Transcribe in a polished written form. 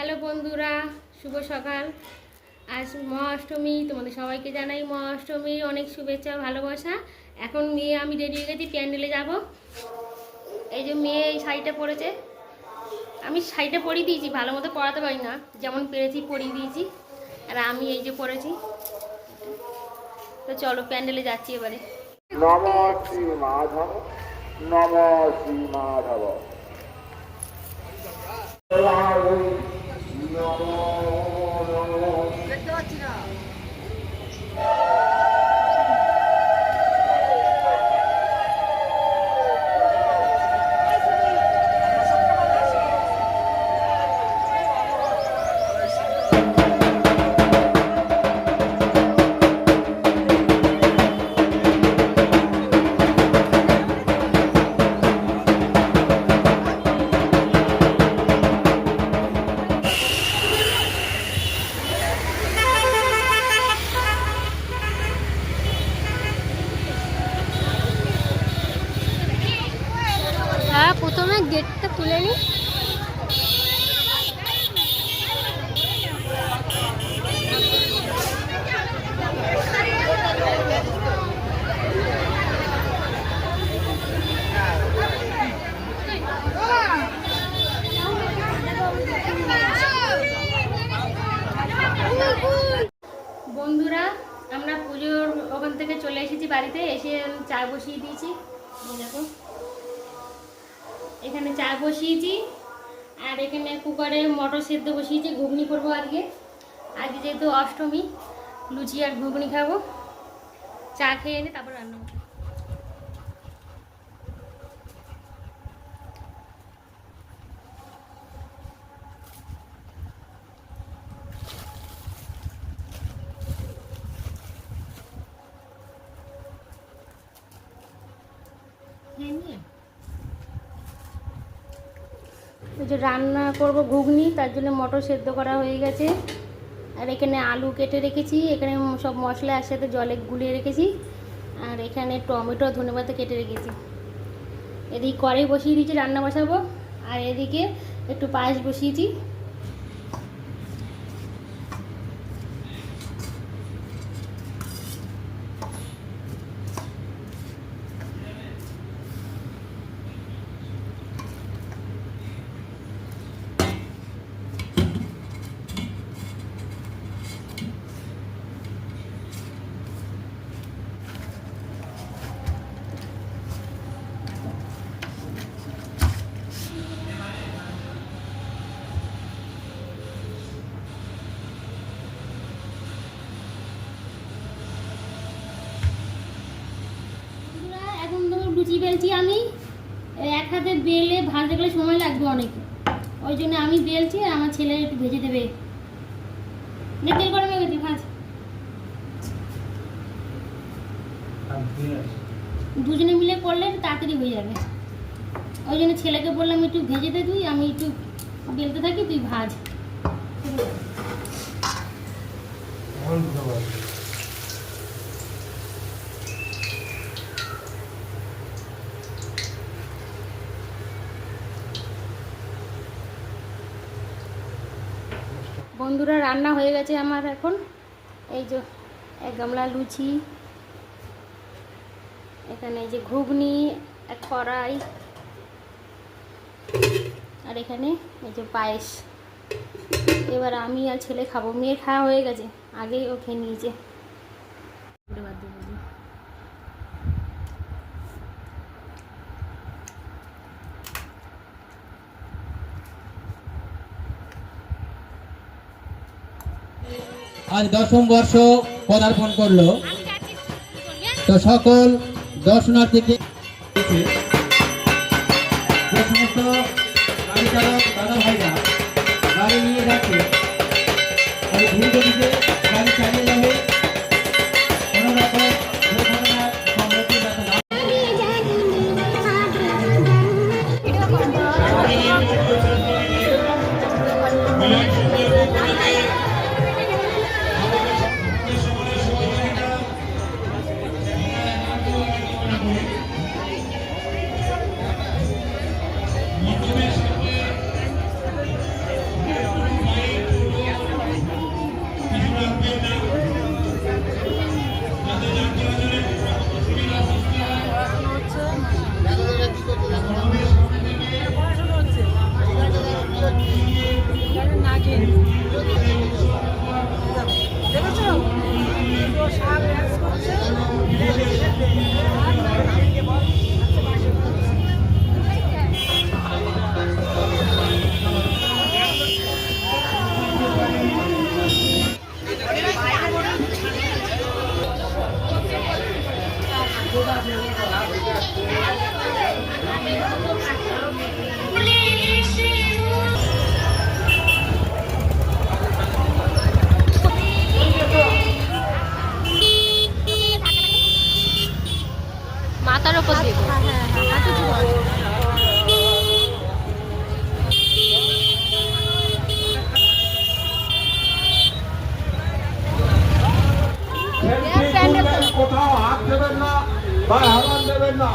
Hello বন্ধুরা, শুভ সকাল। আজ মহাষ্টমী, তোমাদের সবাইকে জানাই মহাষ্টমীর অনেক শুভেচ্ছা ভালোবাসা। এখন মেয়ে আমি রেডি হয়ে গেছি, প্যান্ডেলে যাব। এই যে মেয়ে এই শাড়িটা পরেছে, আমি শাড়িটা পরিয়ে দিয়েছি, ভালো মতো পরাতে পারি না, যেমন পেরেছি পরিয়ে দিয়েছি। আর আমি এই যে পরেছি। তো চলো প্যান্ডেলে যাচ্ছি এবারে। নম শ্রী মাধব, নম শ্রী মাধব। দেখতে পাচ্ছি না। প্রথমে গেটটা খুলে নি। বন্ধুরা, আমরা পুজোর ওখান থেকে চলে এসেছি, বাড়িতে এসে চা বসিয়ে দিয়েছি। দেখো এখানে চা বসিয়েছি, আর এখানে কুকারে মটর সেদ্ধ বসিয়েছি, ঘুগনি করবো আজকে। আজকে যেহেতু অষ্টমী, লুচি আর ঘুগনি খাবো। চা খেয়ে এনে তারপর রান্না করবো। ওই যে রান্না করব ঘুগনি, তার জন্য মটর সেদ্ধ করা হয়ে গেছে। আর এখানে আলু কেটে রেখেছি, এখানে সব মশলা একসাথে জলে গুলিয়ে রেখেছি। আর এখানে টমেটো ধনেপাতা কেটে রেখেছি। এদিকে কড়াই বসিয়ে দিয়েছি, রান্না বসাবো। আর এদিকে একটু পায়েস বসিয়েছি। লুচি বেলছি আমি, এক হাতে বেলে ভাজতে গেলে সময় লাগবে অনেক, ওই জন্য আমি বেলছি। আর আমার ছেলে একটু ভেজে দেবে। তেল গরম হয়ে গেছে, ভাজ। দুজনে মিলে করলে তাড়াতাড়ি হয়ে যাবে। ওই জন্য ছেলেকে বললাম একটু ভেজে দে তুই, আমি একটু বেলতে থাকি, তুই ভাজ। বন্ধুরা, রান্না হয়ে গেছে আমার এখন। এই যে এক গামলা লুচি, এখানে এই যে ঘুগনি, এক কড়াই, আর এখানে এই যে পায়েস। এবার আমি আর ছেলে খাবো, মেয়ে খাওয়া হয়ে গেছে, আগেই ও খেয়ে নিয়েছে। আজ দশম বর্ষ পদার্পণ করলো, তো সকল দর্শনার্থীকে যে সমস্ত গাড়ি চালক দাদা ভাইরা গাড়ি নিয়ে যাচ্ছে, ওই ধীরে ধীরে গাড়ি চালিয়ে যাবে, কোনো রকম দুর্ঘটনার সম্মুখীন যাতে না। মাথার উপর দিয়ে কোথাও হাত দেবেন না বা হারান দেবেন না